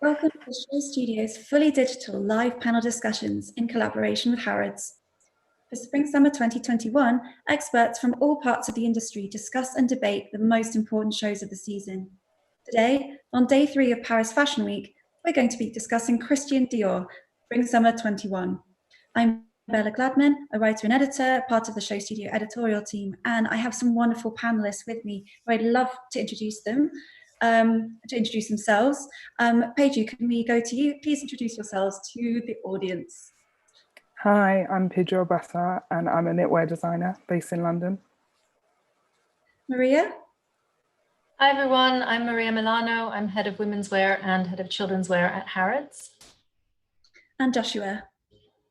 Welcome to the Show Studio's fully digital live panel discussions in collaboration with Harrods. For Spring-Summer 2021, experts from all parts of the industry discuss and debate the most important shows of the season. Today, on day 3 of Paris Fashion Week, we're going to be discussing Christian Dior, Spring-Summer 21. I'm Bella Gladman, a writer and editor, part of the Show Studio editorial team, and I have some wonderful panelists with me who I'd love to introduce them. To introduce themselves. Peju, can we go to you? Please introduce yourselves to the audience. Hi, I'm Peju Obasa and I'm a knitwear designer based in London. Maria? Hi everyone, I'm Maria Milano. I'm head of womenswear and head of children's wear at Harrods. And Joshua?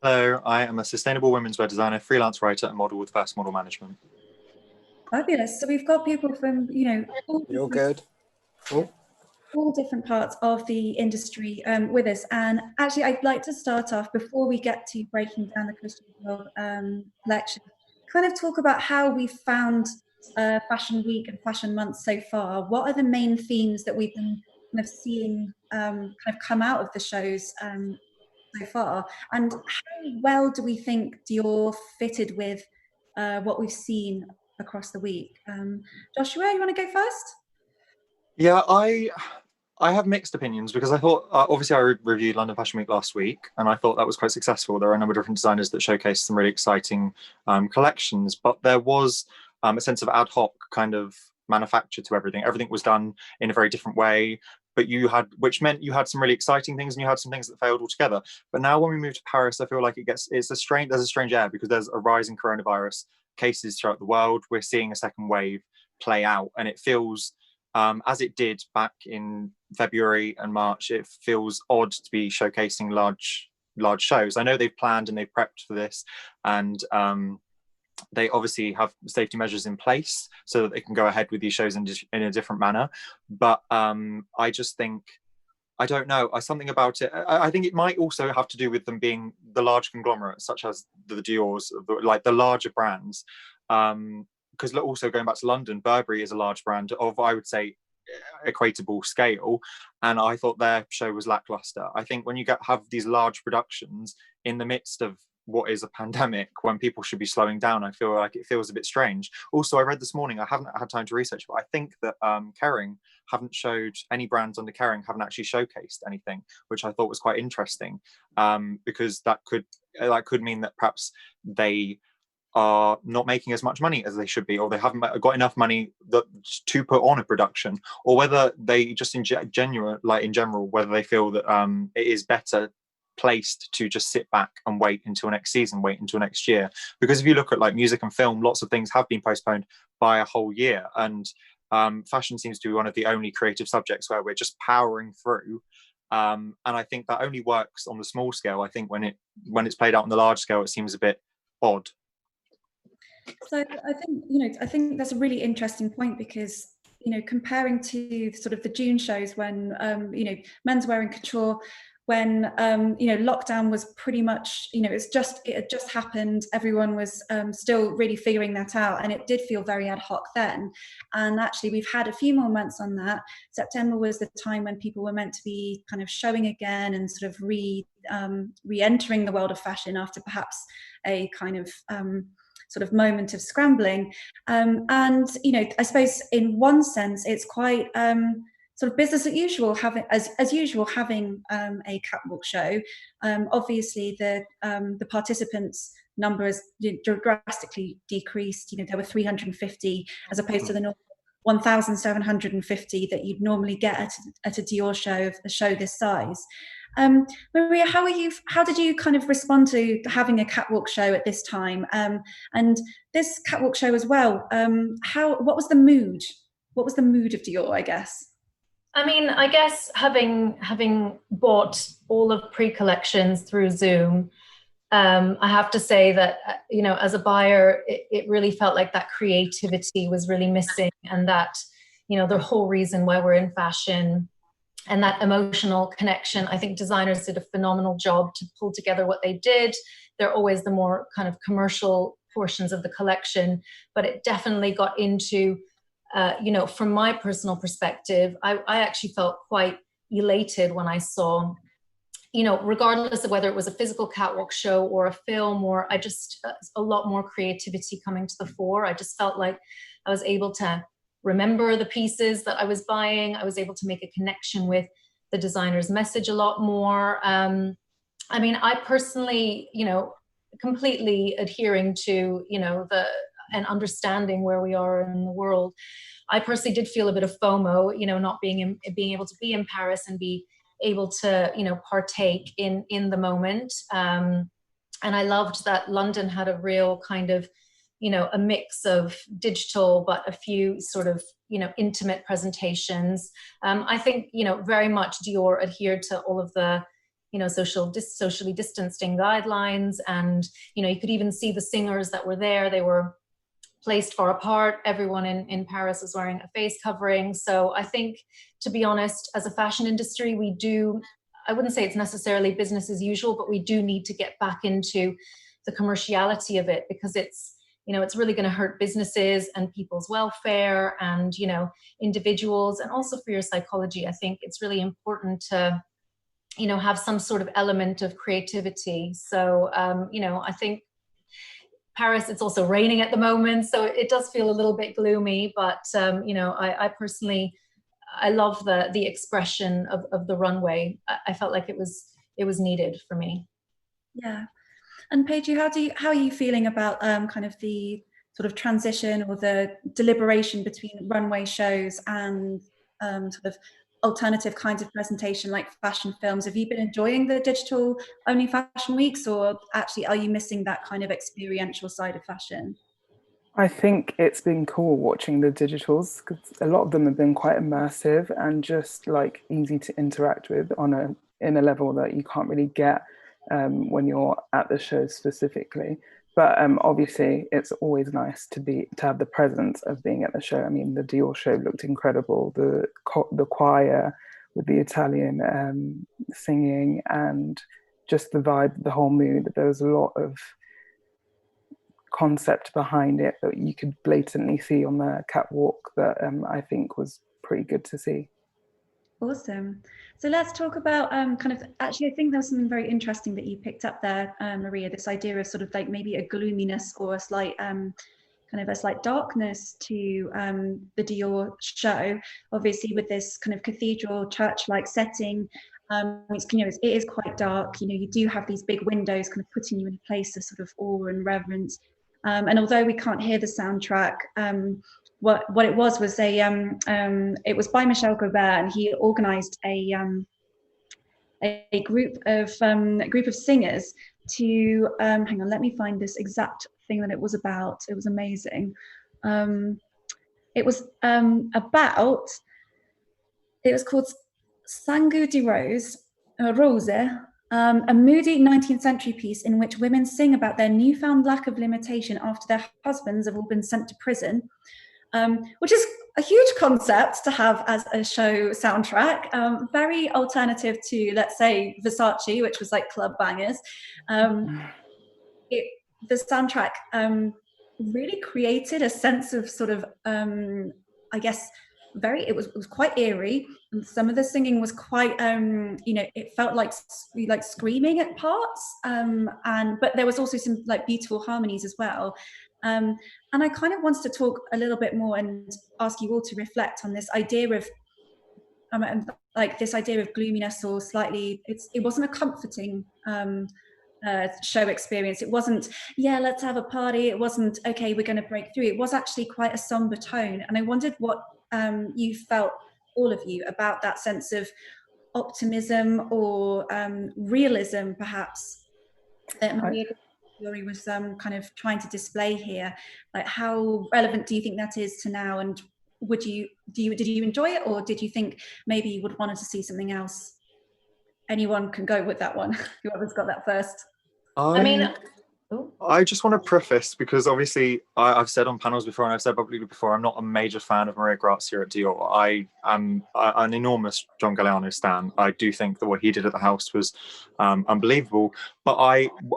Hello, I am a sustainable women's wear designer, freelance writer and model with First Model Management. Fabulous. So we've got people from, You're good. Cool. All different parts of the industry with us. And actually, I'd like to start off, before we get to breaking down the Christian Dior collection, kind of talk about how we found Fashion Week and Fashion Month so far. What are the main themes that we've been kind of seeing kind of come out of the shows so far? And how well do we think Dior fitted with what we've seen across the week? Joshua, you want to go first? Yeah, I have mixed opinions because I thought, obviously I reviewed London Fashion Week last week and I thought that was quite successful. There are a number of different designers that showcased some really exciting collections, but there was a sense of ad hoc kind of manufacture to everything. Everything was done in a very different way, but which meant you had some really exciting things and you had some things that failed altogether. But now when we move to Paris, I feel like there's a strange air because there's a rise in coronavirus cases throughout the world. We're seeing a second wave play out and it feels, as it did back in February and March, it feels odd to be showcasing large shows. I know they've planned and they've prepped for this, and they obviously have safety measures in place so that they can go ahead with these shows in a different manner. But I just think, I don't know, something about it. I think it might also have to do with them being the large conglomerates, such as the Dior's, like the larger brands. Because also going back to London, Burberry is a large brand of, I would say, equatable scale, and I thought their show was lackluster. I think when you have these large productions in the midst of what is a pandemic, when people should be slowing down, I feel like it feels a bit strange. Also, I read this morning, I haven't had time to research, but I think that Kering haven't showed, any brands under Kering haven't actually showcased anything, which I thought was quite interesting, because that could mean that perhaps they are not making as much money as they should be, or they haven't got enough money to put on a production, or whether they just in general, whether they feel that it is better placed to just sit back and wait until next season, wait until next year. Because if you look at like music and film, lots of things have been postponed by a whole year, and fashion seems to be one of the only creative subjects where we're just powering through. And I think that only works on the small scale. I think when it's played out on the large scale, it seems a bit odd. So I think that's a really interesting point, because comparing to sort of the June shows when menswear and couture, when lockdown was pretty much it had just happened, everyone was still really figuring that out, and it did feel very ad hoc then. And actually we've had a few more months on that. September was the time when people were meant to be kind of showing again and sort of re-entering the world of fashion after perhaps a kind of sort of moment of scrambling, and I suppose in one sense it's quite sort of business as usual, having a catwalk show. Obviously the participants numbers drastically decreased. There were 350 as opposed to the normal 1,750 that you'd normally get at a Dior show, a show this size. Maria, how did you kind of respond to having a catwalk show at this time? And this catwalk show as well, what was the mood? What was the mood of Dior, I guess? I mean, I guess having bought all of pre-collections through Zoom, I have to say that, as a buyer, it really felt like that creativity was really missing, and that, the whole reason why we're in fashion and that emotional connection. I think designers did a phenomenal job to pull together what they did. They're always the more kind of commercial portions of the collection, but it definitely got into, from my personal perspective, I actually felt quite elated when I saw, you know, regardless of whether it was a physical catwalk show or a film, or I just, a lot more creativity coming to the fore. I just felt like I was able to remember the pieces that I was buying. I was able to make a connection with the designer's message a lot more. I mean, I personally, you know, completely adhering to, you know, and understanding where we are in the world. I personally did feel a bit of FOMO, you know, not being able to be in Paris and be able to, you know, partake in the moment. And I loved that London had a real kind of, you know, a mix of digital, but a few sort of, you know, intimate presentations. I think, you know, very much Dior adhered to all of the, you know, socially distancing guidelines. And, you know, you could even see the singers that were there. They were placed far apart. Everyone in Paris was wearing a face covering. So I think, to be honest, as a fashion industry, we do, I wouldn't say it's necessarily business as usual, but we do need to get back into the commerciality of it, because it's, you know, it's really going to hurt businesses and people's welfare and, you know, individuals, and also for your psychology. I think it's really important to, you know, have some sort of element of creativity. So, you know, I think Paris, it's also raining at the moment, so it does feel a little bit gloomy, but, you know, I personally, I love the expression of the runway. I felt like it was needed for me. Yeah. And Peju, how are you feeling about kind of the sort of transition or the deliberation between runway shows and sort of alternative kinds of presentation like fashion films? Have you been enjoying the digital only fashion weeks, or actually are you missing that kind of experiential side of fashion? I think it's been cool watching the digitals, because a lot of them have been quite immersive and just like easy to interact with in a level that you can't really get when you're at the show specifically. But obviously, it's always nice to have the presence of being at the show. I mean, the Dior show looked incredible. The choir with the Italian singing, and just the vibe, the whole mood. There was a lot of concept behind it that you could blatantly see on the catwalk that I think was pretty good to see. Awesome. So let's talk about kind of, actually, I think there was something very interesting that you picked up there, Maria, this idea of sort of like maybe a gloominess or a slight kind of a slight darkness to the Dior show, obviously with this kind of cathedral church-like setting. It's, you know, it is quite dark. You know, you do have these big windows kind of putting you in a place of sort of awe and reverence. And although we can't hear the soundtrack, what it was it was by Michel Gobert, and he organised a group of singers to hang on, let me find this exact thing that it was about. It was amazing. It was called Sangue de Rose, a moody 19th century piece in which women sing about their newfound lack of limitation after their husbands have all been sent to prison, which is a huge concept to have as a show soundtrack, very alternative to, let's say, Versace, which was like club bangers. The soundtrack really created a sense of sort of, I guess, it was quite eerie, and some of the singing was quite, you know, it felt like screaming at parts, but there was also some like beautiful harmonies as well. And I kind of wanted to talk a little bit more and ask you all to reflect on this idea of like this idea of gloominess, or slightly, it wasn't a comforting show experience. It wasn't, yeah, let's have a party. It wasn't, okay, we're going to break through. It was actually quite a somber tone. And I wondered what you felt, all of you, about that sense of optimism or realism, perhaps, that Maria Chiuri was kind of trying to display here. Like, how relevant do you think that is to now? And did you enjoy it, or did you think maybe you would wanted to see something else? Anyone can go with that one. Whoever's got that first. I just want to preface, because obviously I've said on panels before, and I've said publicly before, I'm not a major fan of Maria Grazia at Dior. I am an enormous John Galliano stan. I do think that what he did at the house was unbelievable. But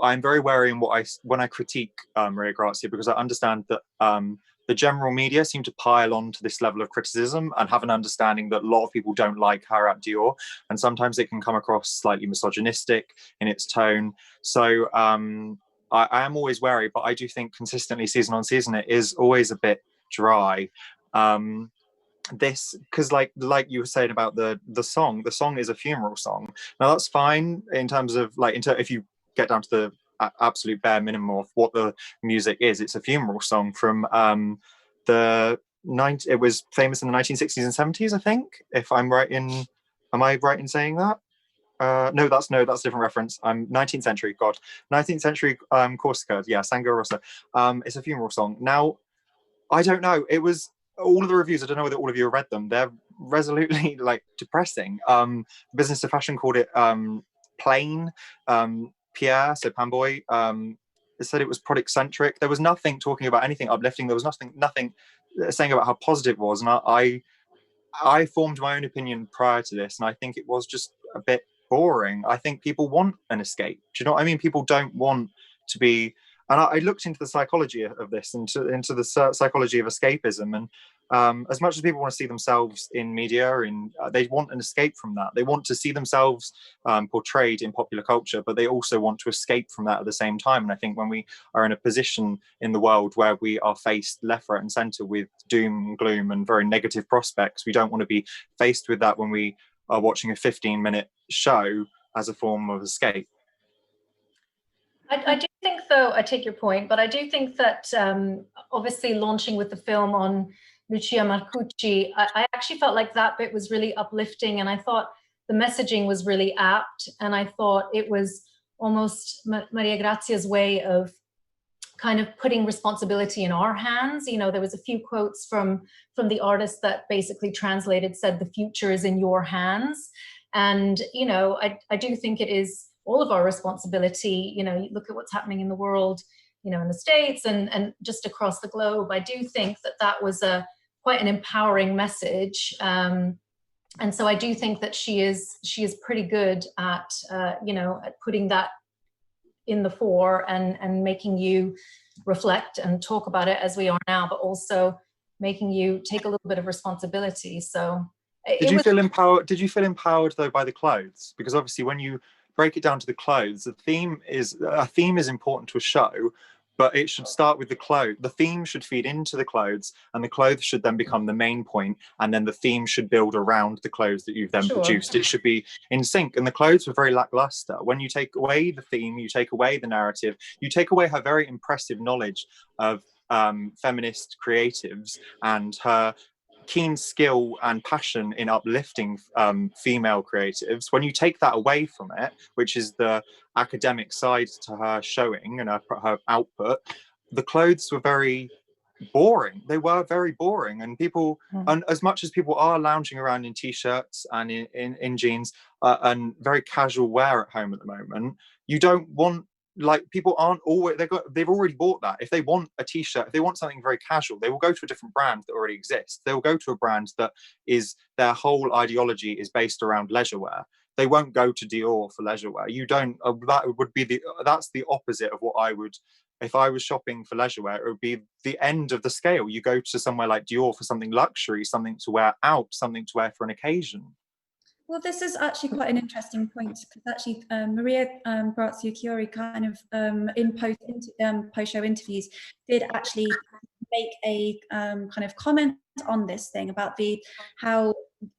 I'm very wary in when I critique Maria Grazia, because I understand that the general media seem to pile on to this level of criticism and have an understanding that a lot of people don't like her at Dior, and sometimes it can come across slightly misogynistic in its tone. So I am always wary, but I do think consistently season on season it is always a bit dry. This, because like you were saying about the song is a funeral song. Now that's fine in terms of like if you get down to the absolute bare minimum of what the music is, it's a funeral song from it was famous in the 1960s and 70s, I think, if am I right in saying that? No, that's a different reference. 19th century, 19th century Corsica, yeah, Sangha Rossa. It's a funeral song. Now, I don't know. It was all of the reviews. I don't know whether all of you have read them. They're resolutely like depressing. Business of Fashion called it plain. Pierre, so Panboy, said it was product centric. There was nothing talking about anything uplifting. There was nothing saying about how positive it was. And I formed my own opinion prior to this, and I think it was just a bit boring. I think people want an escape. Do you know what I mean? People don't want to be. And I looked into the psychology of this, into the psychology of escapism, and as much as people want to see themselves in media, and they want an escape from that. They want to see themselves portrayed in popular culture, but they also want to escape from that at the same time. And I think when we are in a position in the world where we are faced left, right, and centre with doom, gloom, and very negative prospects, we don't want to be faced with that when we are watching a 15-minute show as a form of escape. I do think, though, I take your point, but I do think that obviously launching with the film on Lucia Marcucci, I actually felt like that bit was really uplifting, and I thought the messaging was really apt, and I thought it was almost Maria Grazia's way of kind of putting responsibility in our hands. You know, there was a few quotes from the artist that basically said, the future is in your hands. And, you know, I do think it is all of our responsibility. You know, you look at what's happening in the world, you know, in the States and just across the globe. I do think that was quite an empowering message. And so I do think that she is pretty good at, you know, at putting that in the fore and making you reflect and talk about it as we are now, but also making you take a little bit of responsibility. So did you feel empowered? Did you feel empowered though by the clothes? Because obviously when you break it down to the clothes, a theme is important to a show, but it should start with the clothes. The theme should feed into the clothes, and the clothes should then become the main point, and then the theme should build around the clothes that you've then produced. It should be in sync, and the clothes were very lackluster. When you take away the theme, you take away the narrative, you take away her very impressive knowledge of feminist creatives and her keen skill and passion in uplifting female creatives. When you take that away from it, which is the academic side to her showing and her output, the clothes were very boring. They were very boring, and people, and as much as people are lounging around in t-shirts and in jeans and very casual wear at home at the moment, you don't want, like, people aren't always, they've already bought that. If they want a t-shirt, if they want something very casual, they will go to a different brand that already exists. They will go to a brand that is, their whole ideology is based around leisure wear. They won't go to Dior for leisure wear. You don't, that's the opposite of what I would, if I was shopping for leisure wear, it would be the end of the scale. You go to somewhere like Dior for something luxury, something to wear out, something to wear for an occasion. Well, this is actually quite an interesting point, because actually Maria Grazia Chiuri kind of in post-show interviews did actually make a kind of comment on this thing about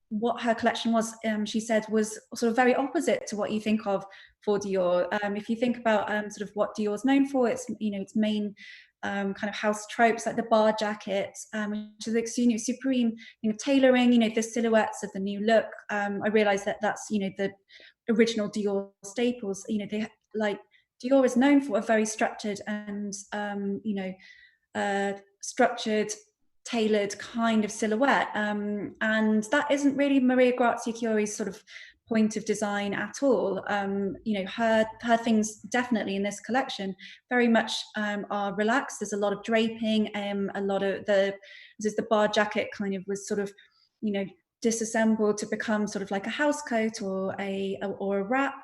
what her collection was. She said was sort of very opposite to what you think of for Dior. If you think about sort of what Dior's known for, it's, you know, its main kind of house tropes, like the bar jacket, which is extremely supreme, you know, tailoring, you know, the silhouettes of the new look. I realized that that's, you know, the original Dior staples. You know, they, like, Dior is known for a very structured and you know, structured, tailored kind of silhouette, and that isn't really Maria Grazia Chiuri's sort of point of design at all. You know, her things definitely in this collection very much are relaxed. There's a lot of draping, a lot of the bar jacket kind of was sort of, you know, disassembled to become sort of like a house coat or a wrap,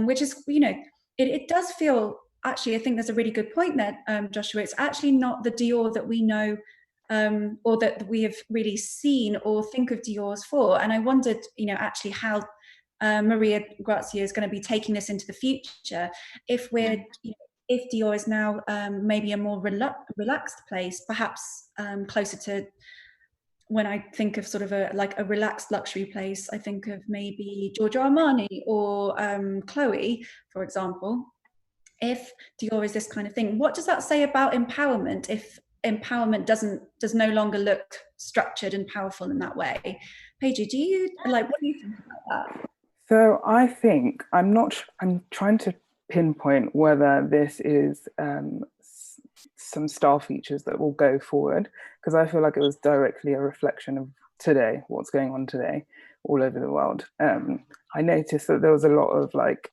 which is, you know, it does feel, actually, I think there's a really good point there, Joshua. It's actually not the Dior that we know or that we have really seen or think of Dior's for. And I wondered, actually how Maria Grazia is going to be taking this into the future. If if Dior is now maybe a more relaxed place, perhaps closer to, when I think of sort of a relaxed luxury place, I think of maybe Giorgio Armani or Chloe, for example. If Dior is this kind of thing, what does that say about empowerment if empowerment does no longer look structured and powerful in that way? Peju, what do you think about that? So I think I'm trying to pinpoint whether this is some style features that will go forward, because I feel like it was directly a reflection of today, what's going on today all over the world. I noticed that there was a lot of like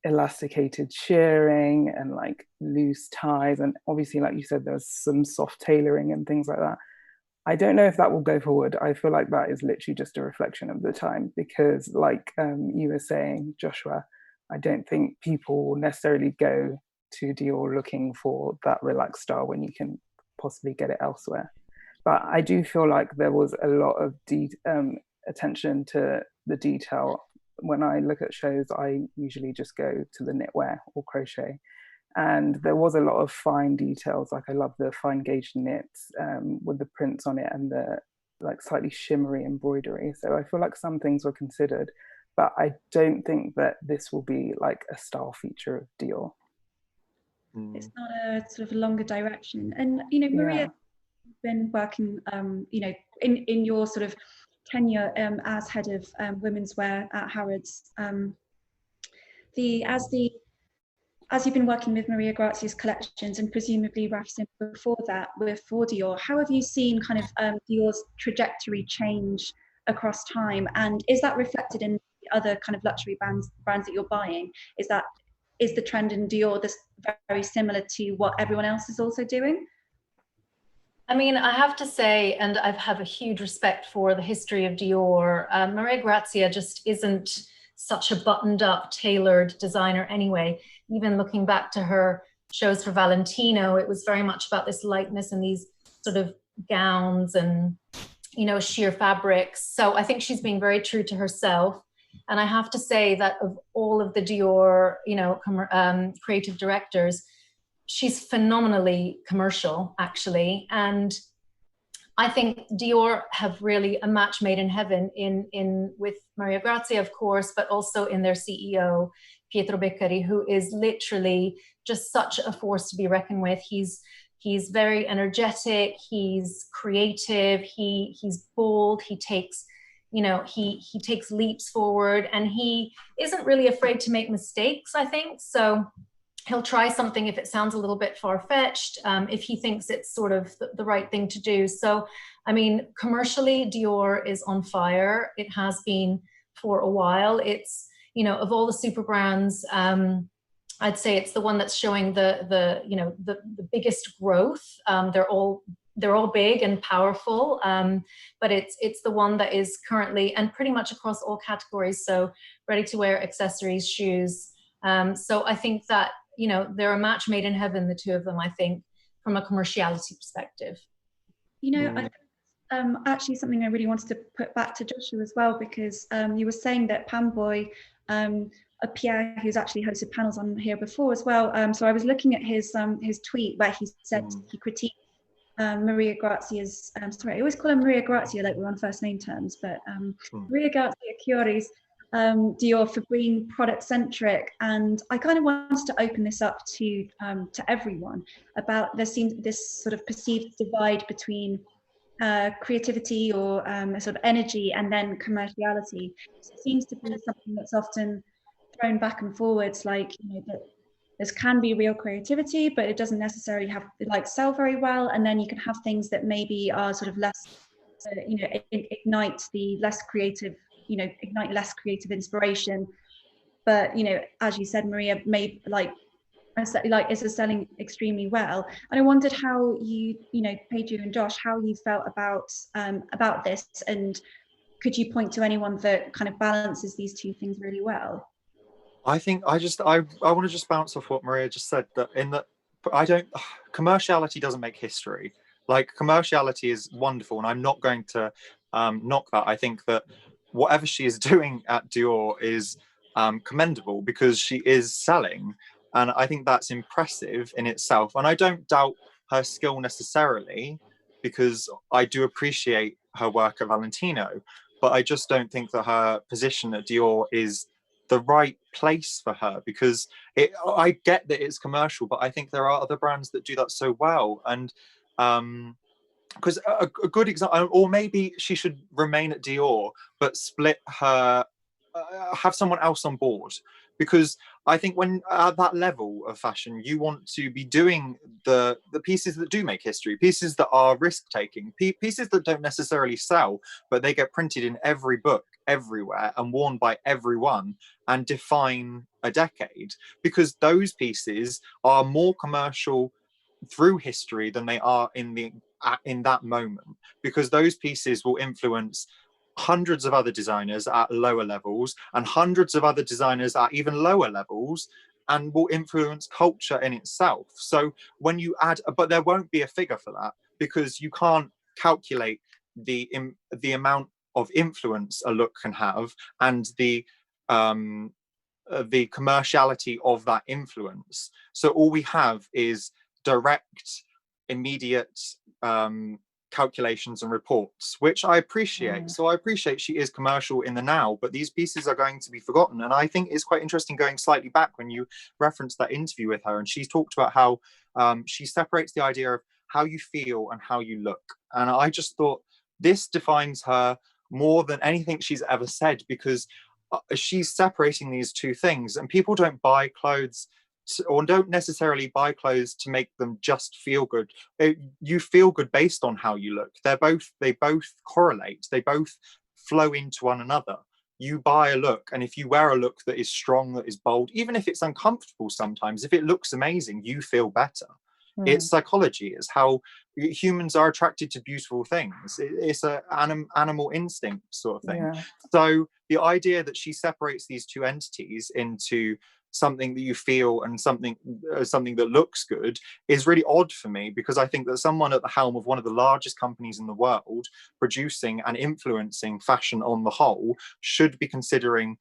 elasticated shearing and like loose ties, and obviously, like you said, there's some soft tailoring and things like that. I don't know if that will go forward. I feel like that is literally just a reflection of the time, because like you were saying, Joshua, I don't think people will necessarily go to Dior looking for that relaxed style when you can possibly get it elsewhere. But I do feel like there was a lot of attention to the detail. When I look at shows, I usually just go to the knitwear or crochet. And there was a lot of fine details. Like I love the fine gauge knits with the prints on it and the like slightly shimmery embroidery. So I feel like some things were considered, but I don't think that this will be like a style feature of Dior. It's not a sort of longer direction. And Maria, you've been working in your sort of tenure as head of womenswear at Harrods. As you've been working with Maria Grazia's collections and presumably Rafsin before that with Dior, how have you seen kind of Dior's trajectory change across time? And is that reflected in the other kind of luxury brands that you're buying? Is the trend in Dior this very similar to what everyone else is also doing? I mean, I have to say, and I have a huge respect for the history of Dior, Maria Grazia just isn't such a buttoned up, tailored designer anyway. Even looking back to her shows for Valentino, it was very much about this lightness and these sort of gowns and, sheer fabrics. So I think she's being very true to herself. And I have to say that of all of the Dior, creative directors, she's phenomenally commercial, actually. And I think Dior have really a match made in heaven in with Maria Grazia, of course, but also in their CEO, Pietro Beccari, who is literally just such a force to be reckoned with. He's very energetic, he's creative, he's bold, he takes leaps forward, and he isn't really afraid to make mistakes, I think. So he'll try something if it sounds a little bit far-fetched, if he thinks it's sort of the right thing to do. So, I mean, commercially, Dior is on fire. It has been for a while. It's, of all the super brands, I'd say it's the one that's showing the biggest growth. They're all big and powerful, but it's the one that is currently, and pretty much across all categories, so ready-to-wear, accessories, shoes. So I think that, they're a match made in heaven, the two of them, I think, from a commerciality perspective. Actually something I really wanted to put back to Joshua as well, because you were saying that Pamboy, Pierre, who's actually hosted panels on here before as well. So I was looking at his tweet where he said he critiqued Maria Grazia's, sorry, I always call her Maria Grazia like we're on first name terms, but Maria Grazia Chiuri's Dior for being product centric. And I kind of wanted to open this up to everyone about this sort of perceived divide between creativity or a sort of energy and then commerciality. So it seems to be something that's often thrown back and forwards, like that this can be real creativity, but it doesn't necessarily have sell very well. And then you can have things that maybe are sort of less, ignite less creative inspiration. But as you said, Maria, made is selling extremely well. And I wondered how Peju and Josh, how you felt about this, and could you point to anyone that kind of balances these two things really well? I think I want to just bounce off what Maria just said, that commerciality doesn't make history. Like, commerciality is wonderful, and I'm not going to knock that. I think that whatever she is doing at Dior is commendable, because she is selling, and I think that's impressive in itself. And I don't doubt her skill necessarily, because I do appreciate her work at Valentino, but I just don't think that her position at Dior is the right place for her, because I get that it's commercial, but I think there are other brands that do that so well. And because a good example, or maybe she should remain at Dior but split her, have someone else on board, because I think when at that level of fashion, you want to be doing the pieces that do make history, pieces that are risk taking, pieces that don't necessarily sell, but they get printed in every book everywhere and worn by everyone and define a decade, because those pieces are more commercial through history than they are in that moment, because those pieces will influence hundreds of other designers at lower levels and hundreds of other designers at even lower levels, and will influence culture in itself. So when you add, but there won't be a figure for that, because you can't calculate the amount of influence a look can have, and the commerciality of that influence. So all we have is direct, immediate calculations and reports, which I appreciate. So I appreciate she is commercial in the now, but these pieces are going to be forgotten. And I think it's quite interesting going slightly back when you referenced that interview with her, and she talked about how she separates the idea of how you feel and how you look. And I just thought this defines her more than anything she's ever said, because she's separating these two things, and people don't buy clothes or don't necessarily buy clothes to make them just feel good. You feel good based on how you look. They both correlate. They both flow into one another. You buy a look, and if you wear a look that is strong, that is bold, even if it's uncomfortable sometimes, if it looks amazing, you feel better. It's psychology. It's how humans are attracted to beautiful things. It's an animal instinct sort of thing. So the idea that she separates these two entities into something that you feel and something that looks good is really odd for me, because I think that someone at the helm of one of the largest companies in the world, producing and influencing fashion on the whole, should be considering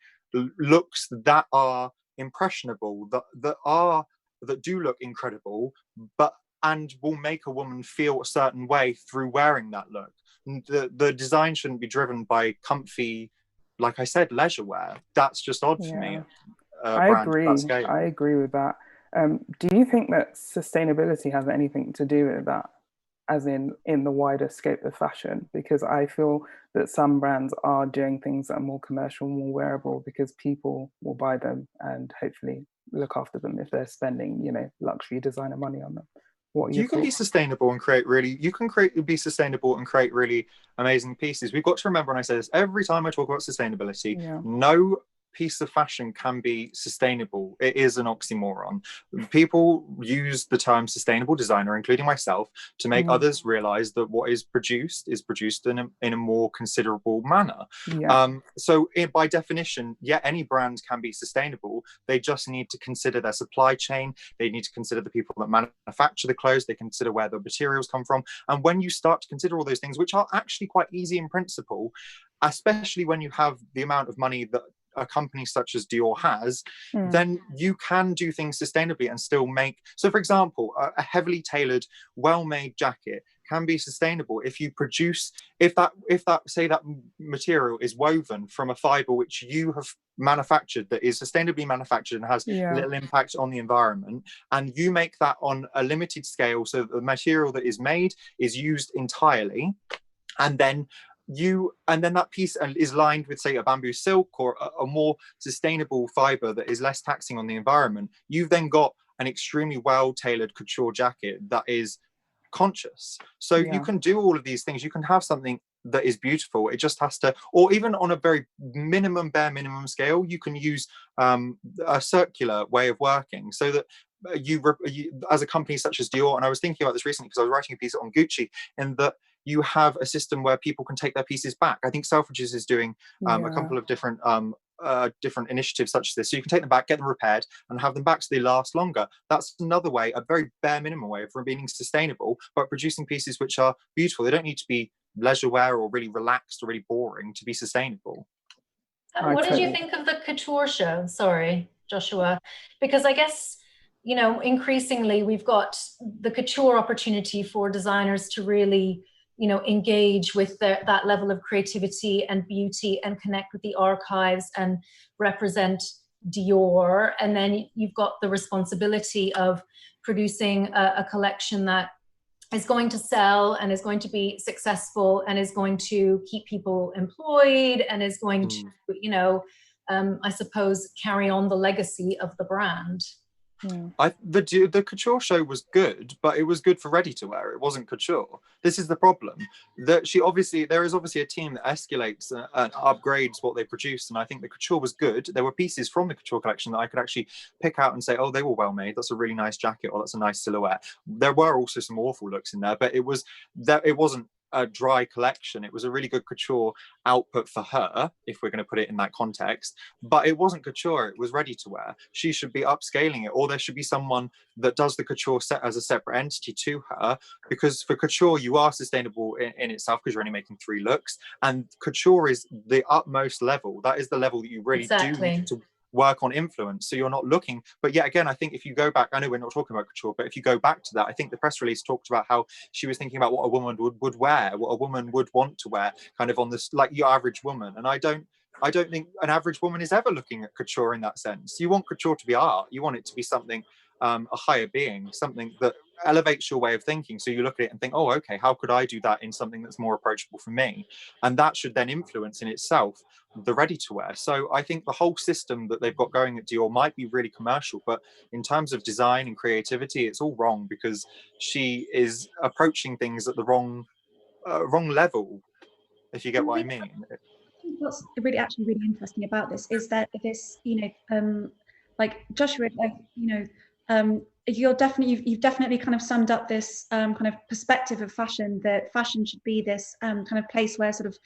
looks that are impressionable, that do look incredible, and will make a woman feel a certain way through wearing that look. The design shouldn't be driven by comfy, like I said, leisure wear. That's just odd for me. I agree with that. Do you think that sustainability has anything to do with that, as in the wider scope of fashion? Because I feel that some brands are doing things that are more commercial, more wearable, because people will buy them and hopefully look after them if they're spending, luxury designer money on them. You can be sustainable and create really amazing pieces. We've got to remember, when I say this every time I talk about sustainability, no piece of fashion can be sustainable. It is an oxymoron. People use the term sustainable designer, including myself, to make others realize that what is produced in a more considerable manner. So by definition, any brand can be sustainable. They just need to consider their supply chain. They need to consider the people that manufacture the clothes. They consider where the materials come from. And when you start to consider all those things, which are actually quite easy in principle, especially when you have the amount of money that a company such as Dior has, then you can do things sustainably and still make. So, for example, a heavily tailored, well-made jacket can be sustainable if you produce, if that material is woven from a fiber which you have manufactured, that is sustainably manufactured and has little impact on the environment, and you make that on a limited scale, so that the material that is made is used entirely, and then that piece is lined with, say, a bamboo silk or a more sustainable fiber that is less taxing on the environment. You've then got an extremely well-tailored couture jacket that is conscious. So you can do all of these things. You can have something that is beautiful. It just has to, or even on a very bare minimum scale, you can use a circular way of working, so that you as a company such as Dior, and I was thinking about this recently because I was writing a piece on Gucci, in that you have a system where people can take their pieces back. I think Selfridges is doing a couple of different different initiatives such as this. So you can take them back, get them repaired, and have them back so they last longer. That's another way, a very bare minimum way of being sustainable, but producing pieces which are beautiful. They don't need to be leisure wear or really relaxed or really boring to be sustainable. What did you think of the couture show? Sorry, Joshua, because I guess, you know, increasingly we've got the couture opportunity for designers to really, you know, engage with that level of creativity and beauty and connect with the archives and represent Dior. And then you've got the responsibility of producing a collection that is going to sell and is going to be successful and is going to keep people employed and is going to, you know, I suppose, carry on the legacy of the brand. The couture show was good, but it was good for ready to wear. It wasn't couture. This is the problem. That there is obviously a team that escalates and upgrades what they produce, and I think the couture was good. There were pieces from the couture collection that I could actually pick out and say, oh, they were well made. That's a really nice jacket, or that's a nice silhouette. There were also some awful looks in there, but it wasn't a dry collection. It was a really good couture output for her, if we're going to put it in that context, but it wasn't couture. It was ready to wear. She should be upscaling it, or there should be someone that does the couture set as a separate entity to her, because for couture you are sustainable in itself, because you're only making 3 looks, and couture is the utmost level. That is the level that you really do need to work on influence. So you're not looking, but yet again, I think if you go back, I know we're not talking about couture, but if you go back to that, I think the press release talked about how she was thinking about what a woman would wear, what a woman would want to wear, kind of on this, like your average woman. And I don't think an average woman is ever looking at couture in that sense. You want couture to be art. You want it to be something, a higher being, something that elevates your way of thinking. So you look at it and think, oh, okay, how could I do that in something that's more approachable for me? And that should then influence in itself the ready to wear. So I think the whole system that they've got going at Dior might be really commercial, but in terms of design and creativity, it's all wrong, because she is approaching things at the wrong level, if you get what I mean. I think what's really interesting about this is that this, you know, like Joshua, you know, you've definitely kind of summed up this kind of perspective of fashion, that fashion should be this kind of place where sort of,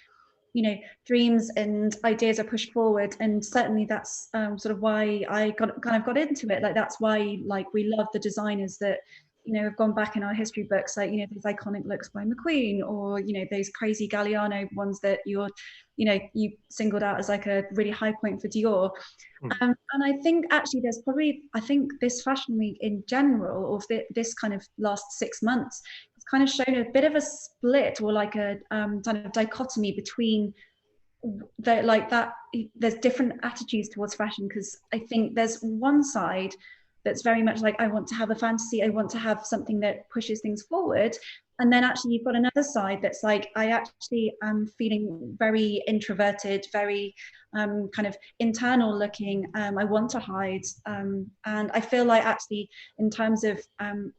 you know, dreams and ideas are pushed forward. And certainly that's sort of why I got into it. Like, that's why, like, we love the designers that, you know, have gone back in our history books, like, you know, those iconic looks by McQueen, or, you know, those crazy Galliano ones that you singled out as like a really high point for Dior. And I think actually there's probably, I think this fashion week in general, or this kind of last 6 months, it's kind of shown a bit of a split, or like a kind of dichotomy between there's different attitudes towards fashion. Because I think there's one side that's very much like, I want to have a fantasy, I want to have something that pushes things forward. And then actually you've got another side that's like, I actually am feeling very introverted, very kind of internal looking. I want to hide. And I feel like actually in terms of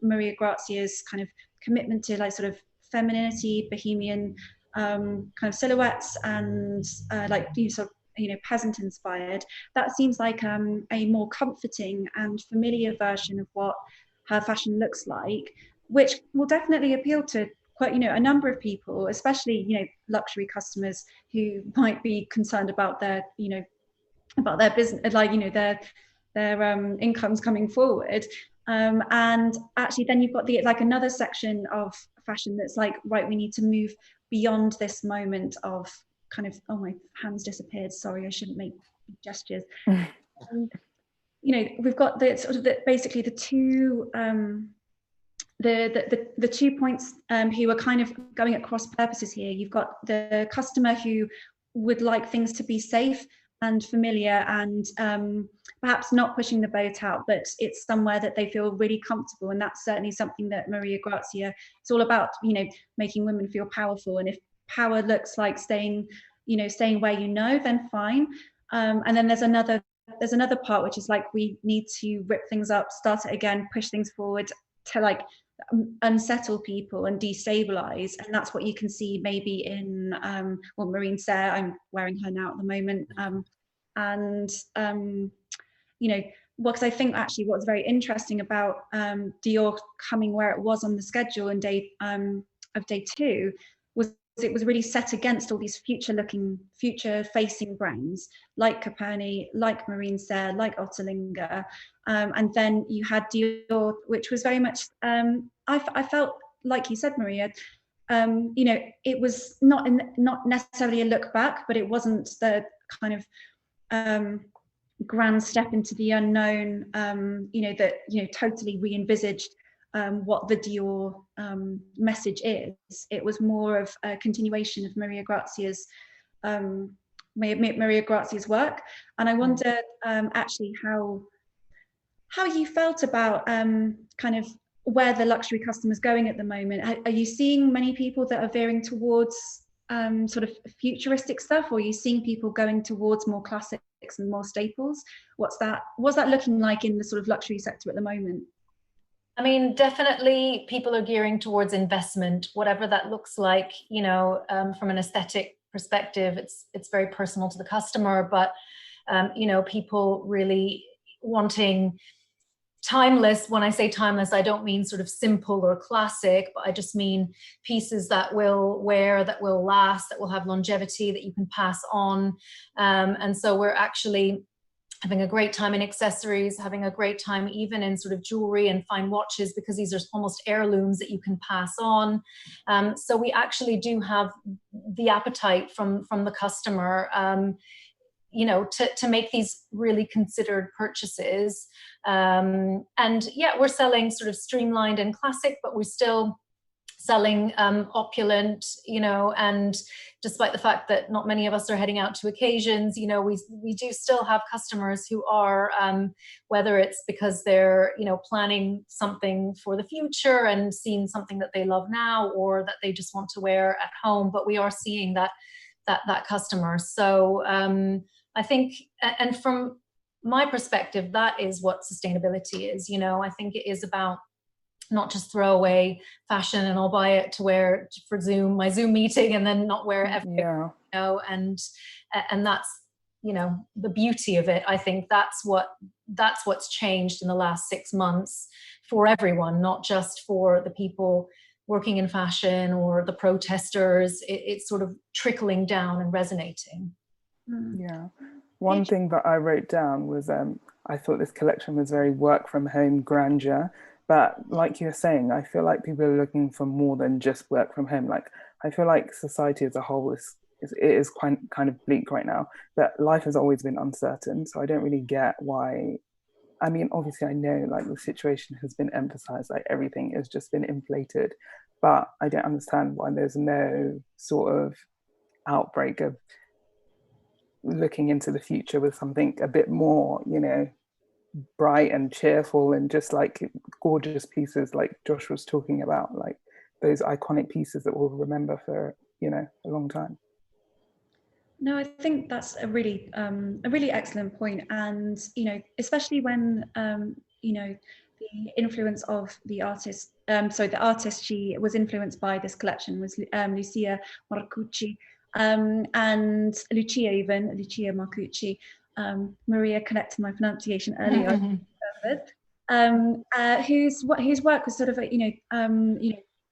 Maria Grazia's kind of commitment to like sort of femininity, bohemian kind of silhouettes, and like sort of, you know, peasant inspired, that seems like a more comforting and familiar version of what her fashion looks like, which will definitely appeal to quite, you know, a number of people, especially, you know, luxury customers who might be concerned about their, you know, about their business, like, you know, their incomes coming forward. And actually then you've got like another section of fashion that's like, right, we need to move beyond this moment of kind of, oh, my hands disappeared, sorry, I shouldn't make gestures. You know, we've got the sort of basically the two the 2 points who are kind of going at cross purposes here. You've got the customer who would like things to be safe and familiar, and perhaps not pushing the boat out, but it's somewhere that they feel really comfortable. And that's certainly something that Maria Grazia, it's all about, you know, making women feel powerful. And if power looks like staying where you know, then fine. And then there's another part, which is like, we need to rip things up, start it again, push things forward, to like unsettle people and destabilize. And that's what you can see maybe in well, Marine Serre, I'm wearing her now at the moment, you know, because I think actually what's very interesting about Dior coming where it was on the schedule in day 2 was it was really set against all these future facing brands like Capani, like Marine Serre, like Otterlinger, and then you had Dior, which was very much I felt like you said, Maria, you know, it was not necessarily a look back, but it wasn't the kind of grand step into the unknown, you know, that, you know, totally re-envisaged what the Dior message is. It was more of a continuation of Maria Grazia's work, and I wonder actually how you felt about kind of where the luxury customer's going at the moment. Are you seeing many people that are veering towards sort of futuristic stuff, or are you seeing people going towards more classics and more staples? What's that looking like in the sort of luxury sector at the moment? I mean, definitely people are gearing towards investment, whatever that looks like, you know, from an aesthetic perspective. It's very personal to the customer, but you know, people really wanting timeless. When I say timeless, I don't mean sort of simple or classic, but I just mean pieces that will wear, that will last, that will have longevity, that you can pass on. And so we're actually having a great time in accessories, having a great time even in sort of jewelry and fine watches, because these are almost heirlooms that you can pass on. So we actually do have the appetite from the customer, you know, to make these really considered purchases. And yeah, we're selling sort of streamlined and classic, but we're still selling opulent, you know, and despite the fact that not many of us are heading out to occasions, you know, we do still have customers who are, whether it's because they're, you know, planning something for the future and seeing something that they love now, or that they just want to wear at home, but we are seeing that customer. So I think, and from my perspective, that is what sustainability is. You know, I think it is about not just throw away fashion and I'll buy it to wear for my Zoom meeting and then not wear it every, you know, and that's, you know, the beauty of it. I think that's what's changed in the last 6 months for everyone, not just for the people working in fashion or the protesters. It's sort of trickling down and resonating. Yeah. One thing that I wrote down was I thought this collection was very work from home grandeur. But like you're saying, I feel like people are looking for more than just work from home. Like, I feel like society as a whole is kind of bleak right now. That life has always been uncertain. So I don't really get why. I mean, obviously, I know like the situation has been emphasized, like everything has just been inflated. But I don't understand why there's no sort of outbreak of looking into the future with something a bit more, you know, bright and cheerful, and just like gorgeous pieces like Josh was talking about, like those iconic pieces that we'll remember for, you know, a long time. No, I think that's a really excellent point, and you know, especially when you know, the influence of the artist. The artist she was influenced by this collection was Lucia Marcucci, and Lucia Marcucci. Maria corrected my pronunciation earlier. Whose work was sort of, you know,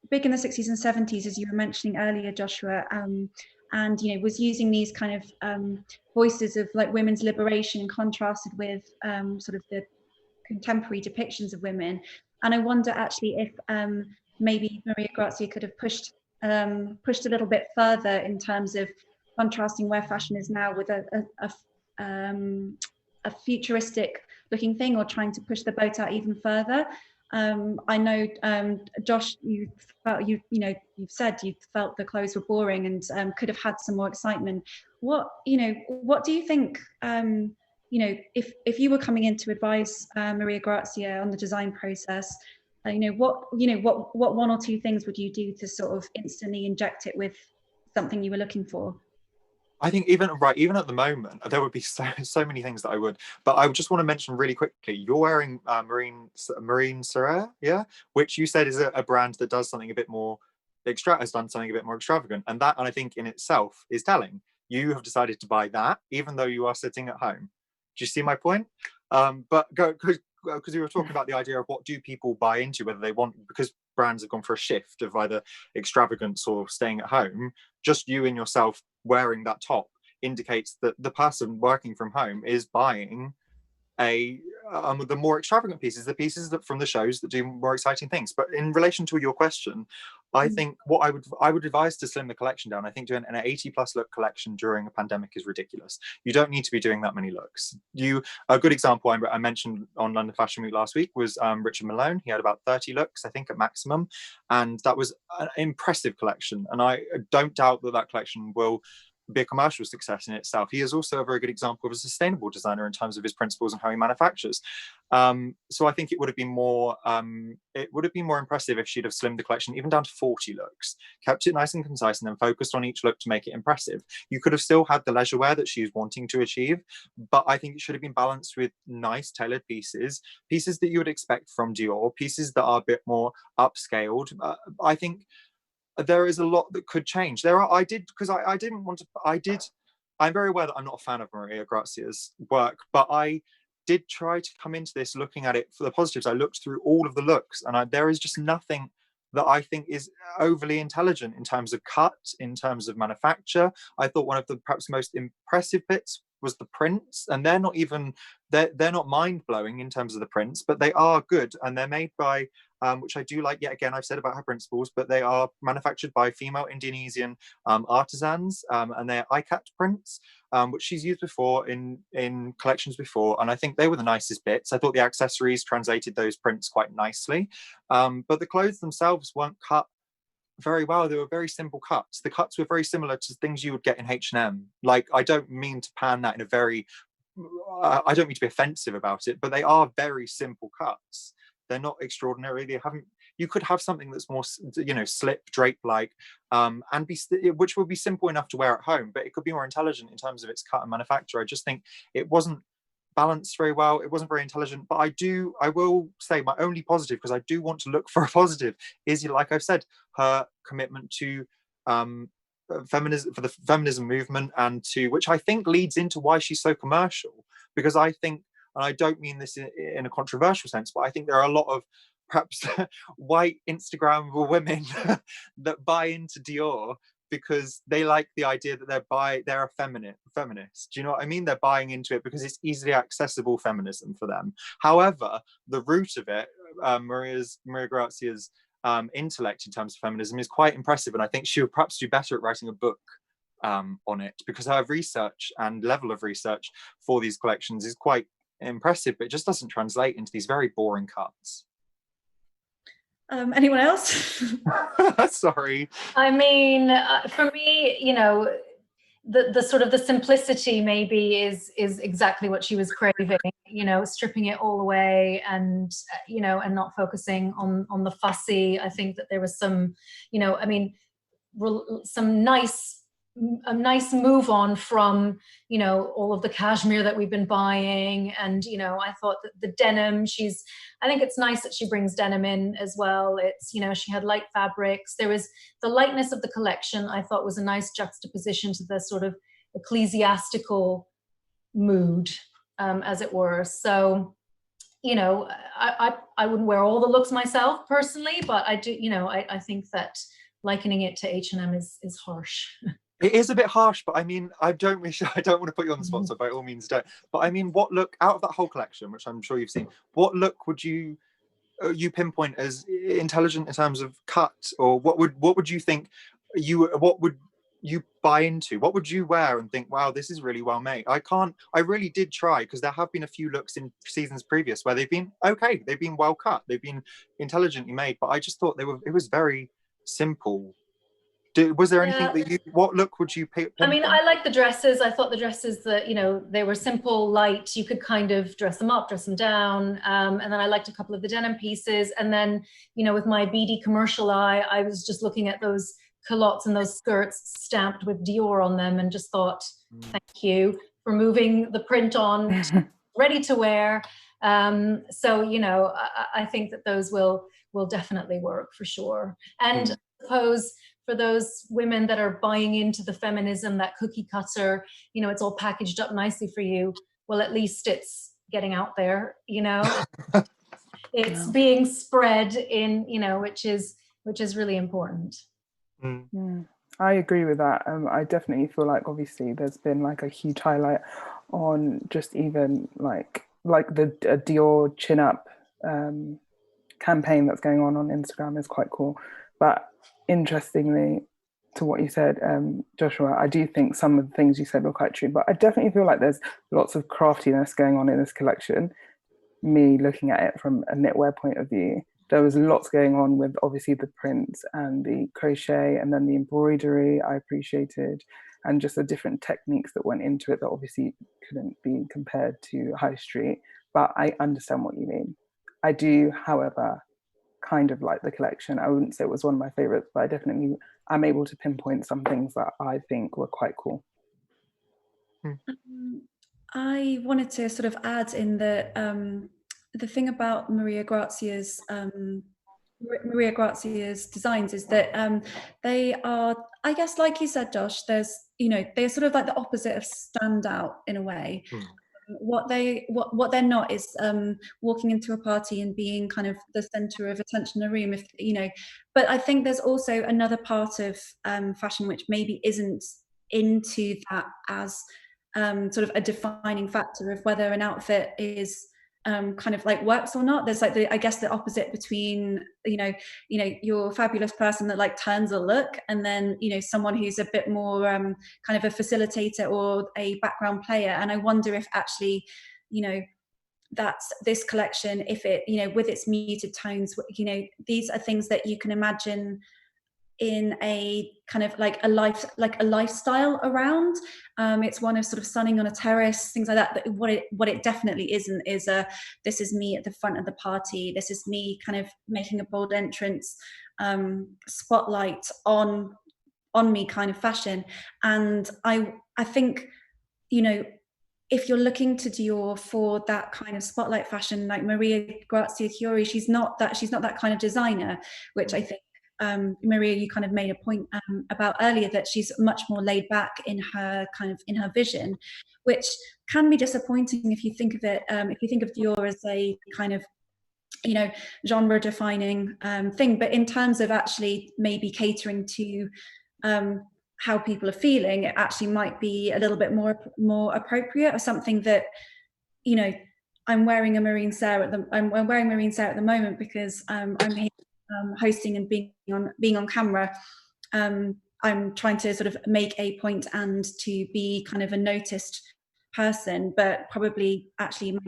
big in the 60s and 70s, as you were mentioning earlier, Joshua, and you know, was using these kind of voices of like women's liberation contrasted with sort of the contemporary depictions of women. And I wonder actually if maybe Maria Grazia could have pushed a little bit further in terms of contrasting where fashion is now with a futuristic looking thing, or trying to push the boat out even further. I know, Josh, you said you felt the clothes were boring and could have had some more excitement. What do you think? You know, if you were coming in to advise Maria Grazia on the design process, what one or two things would you do to sort of instantly inject it with something you were looking for? I think even at the moment, there would be so many things that I would, but I just want to mention really quickly, you're wearing Marine Serre, yeah, which you said is a brand that does something a bit more has done something a bit more extravagant, and I think in itself is telling. You have decided to buy that, even though you are sitting at home. Do you see my point? But because we were talking about the idea of what do people buy into, whether they want, because brands have gone for a shift of either extravagance or staying at home, just you and yourself wearing that top indicates that the person working from home is buying the more extravagant pieces, the pieces that from the shows that do more exciting things. But in relation to your question, I think what I would advise to slim the collection down. I think doing an 80+ look collection during a pandemic is ridiculous. You don't need to be doing that many looks. A good example I mentioned on London Fashion Week last week was Richard Malone. He had about 30 looks, I think, at maximum, and that was an impressive collection. And I don't doubt that collection will be a commercial success in itself. He is also a very good example of a sustainable designer in terms of his principles and how he manufactures. So I think it would have been more impressive if she'd have slimmed the collection even down to 40 looks, kept it nice and concise, and then focused on each look to make it impressive. You could have still had the leisure wear that she's wanting to achieve, but I think it should have been balanced with nice tailored pieces that you would expect from Dior, pieces that are a bit more upscaled. I think there is a lot that could change. I'm very aware that I'm not a fan of Maria Grazia's work, but I did try to come into this looking at it for the positives. I looked through all of the looks, and there is just nothing that I think is overly intelligent in terms of cut, in terms of manufacture. I thought one of the perhaps most impressive bits was the prints, and they're not mind-blowing in terms of the prints, but they are good, and they're made by which I do like. Yet again, I've said about her principles, but they are manufactured by female Indonesian artisans, and they're eye-capped prints, which she's used before in collections before, and I think they were the nicest bits. I thought the accessories translated those prints quite nicely, but the clothes themselves weren't cut very well. They were very simple cuts. The cuts were very similar to things you would get in H&M. Like, I don't mean to pan that in a very, I don't mean to be offensive about it, but they are very simple cuts. They're not extraordinary. You could have something that's more, slip drape like, which would be simple enough to wear at home, but it could be more intelligent in terms of its cut and manufacture. I just think it wasn't balanced very well. It wasn't very intelligent, but I will say my only positive, because I do want to look for a positive, is, like I've said, her commitment to feminism, for the feminism movement, and to which I think leads into why she's so commercial. Because I think, and I don't mean this in a controversial sense, but I think there are a lot of perhaps white Instagram women that buy into Dior because they like the idea that they're a feminist. Do you know what I mean? They're buying into it because it's easily accessible feminism for them. However, the root of it, Maria Grazia's intellect in terms of feminism is quite impressive, and I think she would perhaps do better at writing a book on it, because her research and level of research for these collections is quite impressive, but it just doesn't translate into these very boring cuts. Anyone else? Sorry. I mean, for me, the sort of the simplicity maybe is exactly what she was craving, stripping it all away and, and not focusing on the fussy. I think that there was some, some a nice move on from, all of the cashmere that we've been buying. And, I thought that the denim, I think it's nice that she brings denim in as well. It's, she had light fabrics. There was the lightness of the collection, I thought, was a nice juxtaposition to the sort of ecclesiastical mood, as it were. So, I wouldn't wear all the looks myself personally, but I do, I think that likening it to H&M is harsh. It is a bit harsh, but I mean, I don't want to put you on the spot, so by all means don't. But I mean, what look out of that whole collection, which I'm sure you've seen, what look would you pinpoint as intelligent in terms of cut, or what would you think what would you buy into? What would you wear and think, wow, this is really well made? I really did try, because there have been a few looks in seasons previous where they've been okay, they've been well cut, they've been intelligently made, but I just thought it was very simple. Was there anything what look would you pick? I mean, I like the dresses. I thought the dresses that, they were simple, light. You could kind of dress them up, dress them down. And then I liked a couple of the denim pieces. And then, with my beady commercial eye, I was just looking at those culottes and those skirts stamped with Dior on them and just thought, thank you for moving the print on, ready to wear. So, I think that those will definitely work for sure. And I suppose for those women that are buying into the feminism, that cookie cutter, it's all packaged up nicely for you. Well, at least it's getting out there, it's being spread in, you know, which is really important. I agree with that. I definitely feel like obviously there's been like a huge highlight on just even like the Dior chin up campaign that's going on Instagram is quite cool. But interestingly, to what you said, Joshua, I do think some of the things you said were quite true, but I definitely feel like there's lots of craftiness going on in this collection. Me looking at it from a knitwear point of view, there was lots going on with obviously the prints and the crochet and then the embroidery I appreciated, and just the different techniques that went into it that obviously couldn't be compared to high street. But I understand what you mean. I do, however, kind of like the collection. I wouldn't say it was one of my favorites, but I definitely am able to pinpoint some things that I think were quite cool. I wanted to sort of add in the thing about Maria Grazia's designs is that they are, I guess, like you said, Josh, there's, you know, they're sort of like the opposite of standout in a way. What they're not is walking into a party and being kind of the center of attention in a room, if you know. But I think there's also another part of fashion which maybe isn't into that as sort of a defining factor of whether an outfit is kind of like works or not. There's like I guess the opposite between you know your fabulous person that like turns a look, and then you know someone who's a bit more kind of a facilitator or a background player. And I wonder if actually you know that's this collection, if it, you know, with its muted tones, you know, these are things that you can imagine in a kind of like a lifestyle around. It's one of sort of sunning on a terrace, things like that. But what it definitely isn't is this is me at the front of the party. This is me kind of making a bold entrance, spotlight on me kind of fashion. And I think, you know, if you're looking to Dior for that kind of spotlight fashion, like Maria Grazia Chiuri, she's not that kind of designer, which I think Maria, you kind of made a point about earlier, that she's much more laid back in her vision, which can be disappointing if you think of it. If you think of Dior as a kind of, you know, genre defining thing, but in terms of actually maybe catering to how people are feeling, it actually might be a little bit more appropriate, or something that, you know, I'm wearing Marine Sarah at the moment because I'm here hosting and being on camera. I'm trying to sort of make a point and to be kind of a noticed person, but probably actually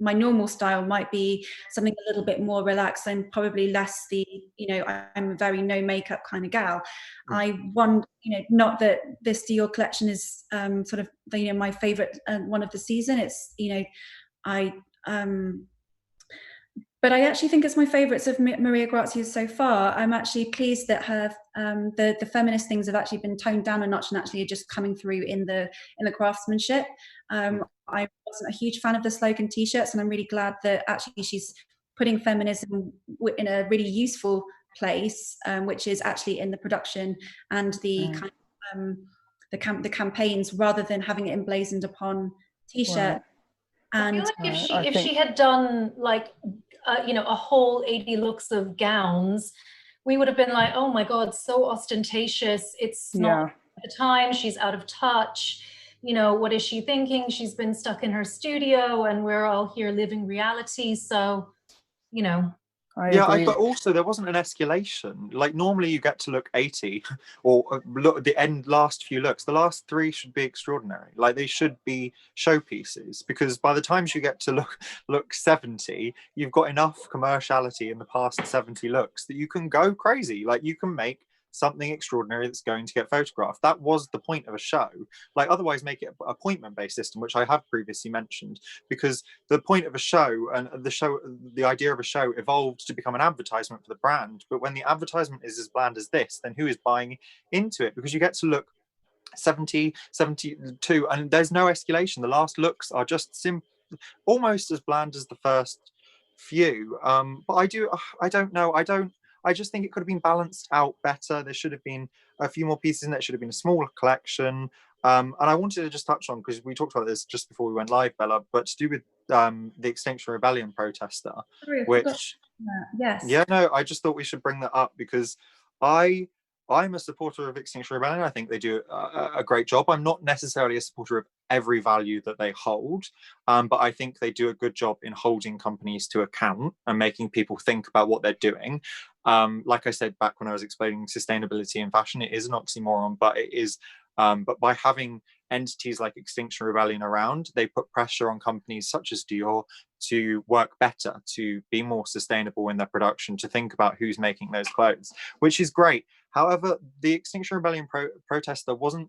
my normal style might be something a little bit more relaxed and probably less the, you know, I'm a very no makeup kind of gal. I want, you know, not that this Dior collection is sort of, you know, my favorite one of the season. It's, you know, but I actually think it's my favourites of Maria Grazia so far. I'm actually pleased that her the feminist things have actually been toned down a notch and actually are just coming through in the craftsmanship. I wasn't a huge fan of the slogan t-shirts, and I'm really glad that actually she's putting feminism in a really useful place, which is actually in the production and the kind of the campaigns, rather than having it emblazoned upon t-shirt. Right. And I feel like if she had done like you know, a whole 80 looks of gowns, we would have been like, oh my god, so ostentatious. It's not at the time, she's out of touch. You know, what is she thinking? She's been stuck in her studio and we're all here living reality. So, you know. But also there wasn't an escalation. Like normally you get to look 80 or look at the last few looks. The last 3 should be extraordinary. Like they should be showpieces, because by the time you get to look 70, you've got enough commerciality in the past 70 looks that you can go crazy. Like you can make something extraordinary that's going to get photographed. That was the point of a show. Like otherwise make it an appointment-based system, which I have previously mentioned, because the point of a show and the idea of a show evolved to become an advertisement for the brand. But when the advertisement is as bland as this, then who is buying into it? Because you get to look 70, 72, and there's no escalation. The last looks are just almost as bland as the first few. But I just think it could have been balanced out better. There should have been a few more pieces in there. It should have been a smaller collection. And I wanted to just touch on, because we talked about this just before we went live, Bella, but to do with the Extinction Rebellion protester, Sorry, I which forgot that. Yes. yeah, no, I just thought we should bring that up because I'm a supporter of Extinction Rebellion. I think they do a great job. I'm not necessarily a supporter of every value that they hold, but I think they do a good job in holding companies to account and making people think about what they're doing. Like I said back when I was explaining sustainability in fashion, it is an oxymoron, but it is. But by having entities like Extinction Rebellion around, they put pressure on companies such as Dior to work better, to be more sustainable in their production, to think about who's making those clothes, which is great. However, the Extinction Rebellion protester wasn't.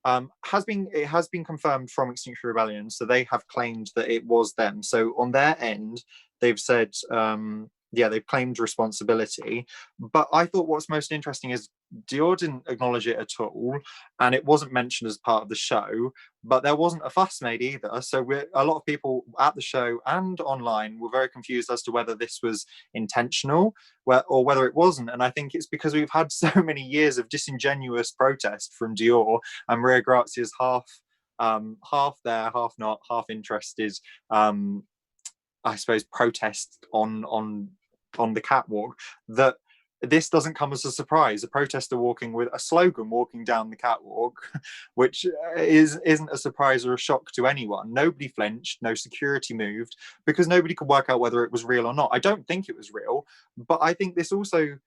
It has been confirmed from Extinction Rebellion, so they have claimed that it was them. So on their end, they've said, yeah, they've claimed responsibility. But I thought what's most interesting is Dior didn't acknowledge it at all, and it wasn't mentioned as part of the show. But there wasn't a fuss made either. So a lot of people at the show and online were very confused as to whether this was intentional or whether it wasn't. And I think it's because we've had so many years of disingenuous protest from Dior, and Maria Grazia's half there, half not, half interested. I suppose protest on the catwalk, that this doesn't come as a surprise. A protester walking with a slogan walking down the catwalk, which isn't a surprise or a shock to anyone. Nobody flinched, no security moved, because nobody could work out whether it was real or not. I don't think it was real, but I think this also,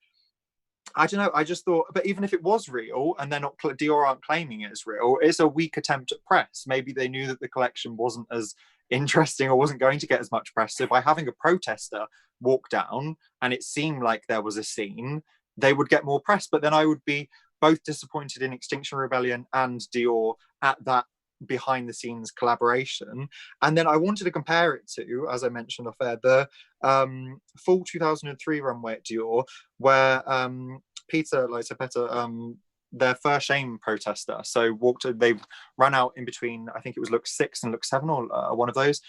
I don't know, I just thought, but even if it was real and they're not, Dior aren't claiming it as real, it's a weak attempt at press. Maybe they knew that the collection wasn't as interesting or wasn't going to get as much press. So by having a protester walk down and it seemed like there was a scene, they would get more press. But then I would be both disappointed in Extinction Rebellion and Dior at that behind the scenes collaboration. And then I wanted to compare it to, as I mentioned off air, the full 2003 runway at Dior, where Peter, their First Shame protester, they ran out in between, I think it was look 6 and look 7 or one of those,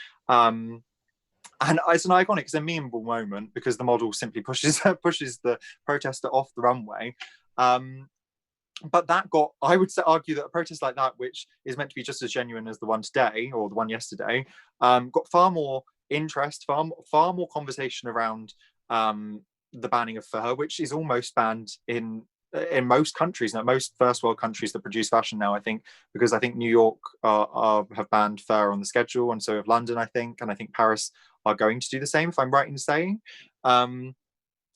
and it's an iconic, it's a memeable moment because the model simply pushes the protester off the runway, but that got, I would argue that a protest like that, which is meant to be just as genuine as the one today or the one yesterday, got far more interest, far more conversation around the banning of fur, which is almost banned in most countries now, most first world countries that produce fashion now, I think, because I think New York have banned fur on the schedule, and so have London, I think, and I think Paris are going to do the same, if I'm right in saying.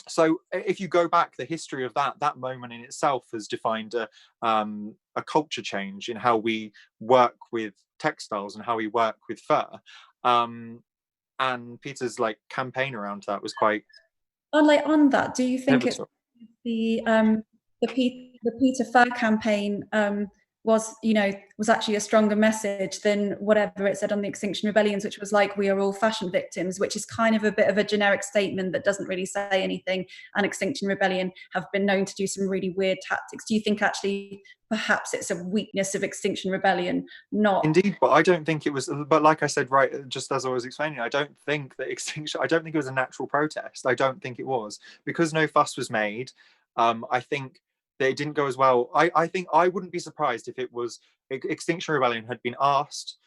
So if you go back, the history of that moment in itself has defined a culture change in how we work with textiles and how we work with fur. And Peter's campaign around that was quite. On that, do you think pivotal. The Peter Fur campaign was actually a stronger message than whatever it said on the Extinction Rebellions, which was we are all fashion victims, which is kind of a bit of a generic statement that doesn't really say anything. And Extinction Rebellion have been known to do some really weird tactics. Do you think actually perhaps it's a weakness of Extinction Rebellion? Not indeed, but I don't think it was. But like I said, right, just as I was explaining, I don't think that I don't think it was a natural protest. I don't think it was, because no fuss was made. I think that it didn't go as well. I think I wouldn't be surprised if it was Extinction Rebellion had been asked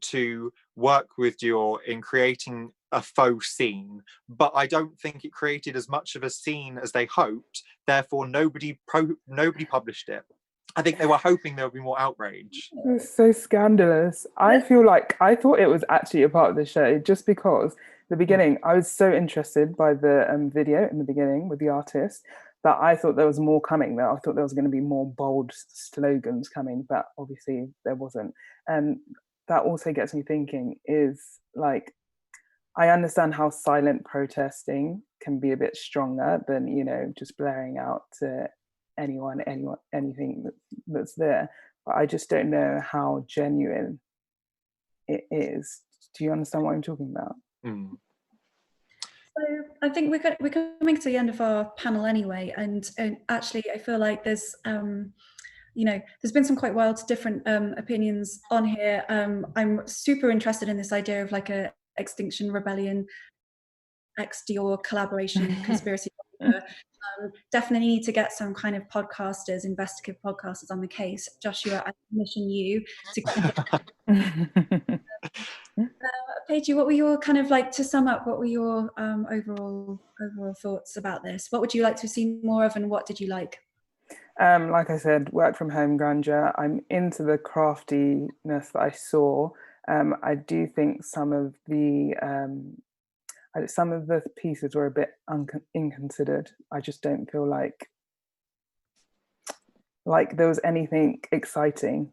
to work with Dior in creating a faux scene, but I don't think it created as much of a scene as they hoped. Therefore, nobody published it. I think they were hoping there would be more outrage. It's so scandalous. I feel like I thought it was actually a part of the show, just because the beginning, I was so interested by the video in the beginning with the artist that I thought there was more coming. That I thought there was going to be more bold slogans coming, but obviously there wasn't. And that also gets me thinking is I understand how silent protesting can be a bit stronger than, just blaring out to anyone, anything that's there. But I just don't know how genuine it is. Do you understand what I'm talking about? Mm. So I think we're coming to the end of our panel anyway, and actually I feel like there's there's been some quite wild different opinions on here. I'm super interested in this idea of a Extinction Rebellion ex-Dior collaboration conspiracy. Definitely need to get some kind of investigative podcasters on the case. Joshua, I commission you to Peju, what were your kind of like, to sum up, what were your overall thoughts about this? What would you like to see more of, and what did you like? Like I said, work from home grandeur. I'm into the craftiness that I saw. I do think some of the pieces were a bit inconsidered. I just don't feel like there was anything exciting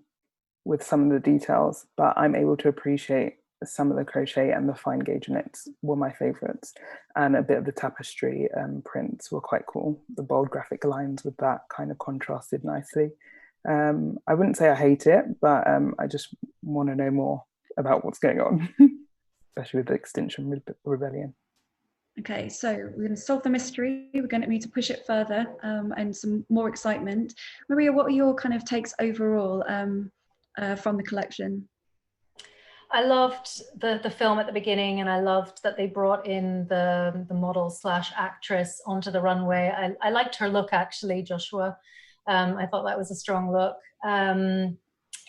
with some of the details, but I'm able to appreciate some of the crochet and the fine gauge knits were my favorites, and a bit of the tapestry prints were quite cool. The bold graphic lines with that kind of contrasted nicely. I wouldn't say I hate it, but I just want to know more about what's going on, especially with the Extinction Rebellion. Okay, so we're going to solve the mystery. We're going to need to push it further, and some more excitement. Maria, what were your kind of takes overall from the collection? I loved the film at the beginning, and I loved that they brought in the model slash actress onto the runway. I liked her look, actually, Joshua. I thought that was a strong look.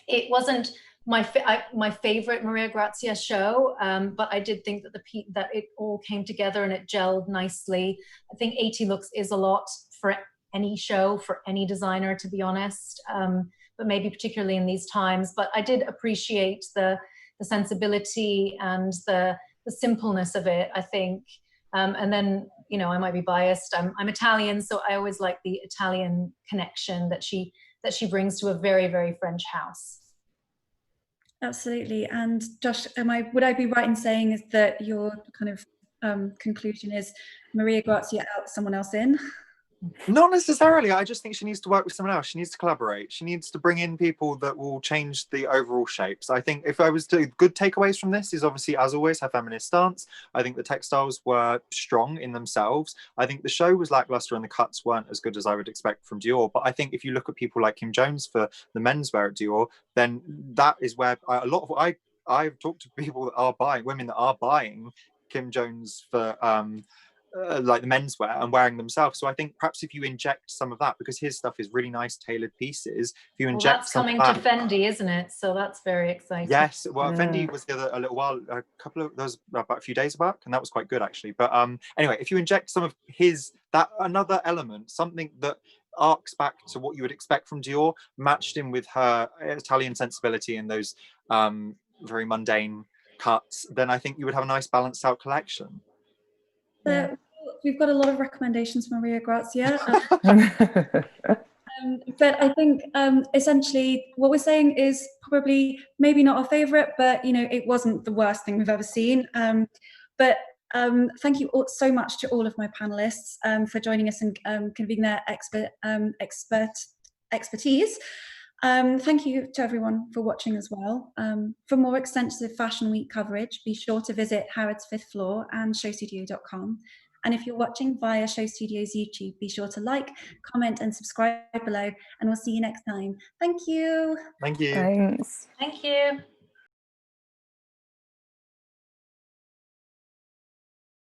It wasn't my favorite Maria Grazia show, but I did think that it all came together and it gelled nicely. I think 80 looks is a lot for any show, for any designer, to be honest, but maybe particularly in these times. But I did appreciate the sensibility and the simpleness of it, I think. And then, you know, I might be biased. I'm Italian, so I always like the Italian connection that she brings to a very, very French house. Absolutely. And Josh, would I be right in saying is that your kind of conclusion is Maria Grazia out, someone else in? Not necessarily. I just think she needs to work with someone else. She needs to collaborate. She needs to bring in people that will change the overall shapes. I think if I was to, good takeaways from this is obviously, as always, her feminist stance. I think the textiles were strong in themselves. I think the show was lackluster and the cuts weren't as good as I would expect from Dior. But I think if you look at people like Kim Jones for the menswear at Dior, then that is where I've talked to people that are buying, women that are buying Kim Jones for like the menswear and wearing themselves. So I think perhaps if you inject some of that, because his stuff is really nice tailored pieces, if you inject that's coming to Fendi, isn't it? So that's very exciting. Yes, well, Fendi was the other a little while, there was about a few days back, and that was quite good actually. But anyway, if you inject some of that another element, something that arcs back to what you would expect from Dior, matched in with her Italian sensibility and those very mundane cuts, then I think you would have a nice balanced out collection. Yeah. We've got a lot of recommendations from Maria Grazia. But I think essentially what we're saying is probably maybe not our favorite, but you know, it wasn't the worst thing we've ever seen. But thank you so much to all of my panelists for joining us and convening their expertise. Thank you to everyone for watching as well. For more extensive Fashion Week coverage, be sure to visit Harrods 5th floor and showstudio.com. And if you're watching via Show Studios YouTube, be sure to like, comment, and subscribe below, and we'll see you next time. Thank you. Thank you. Thanks. Thank you.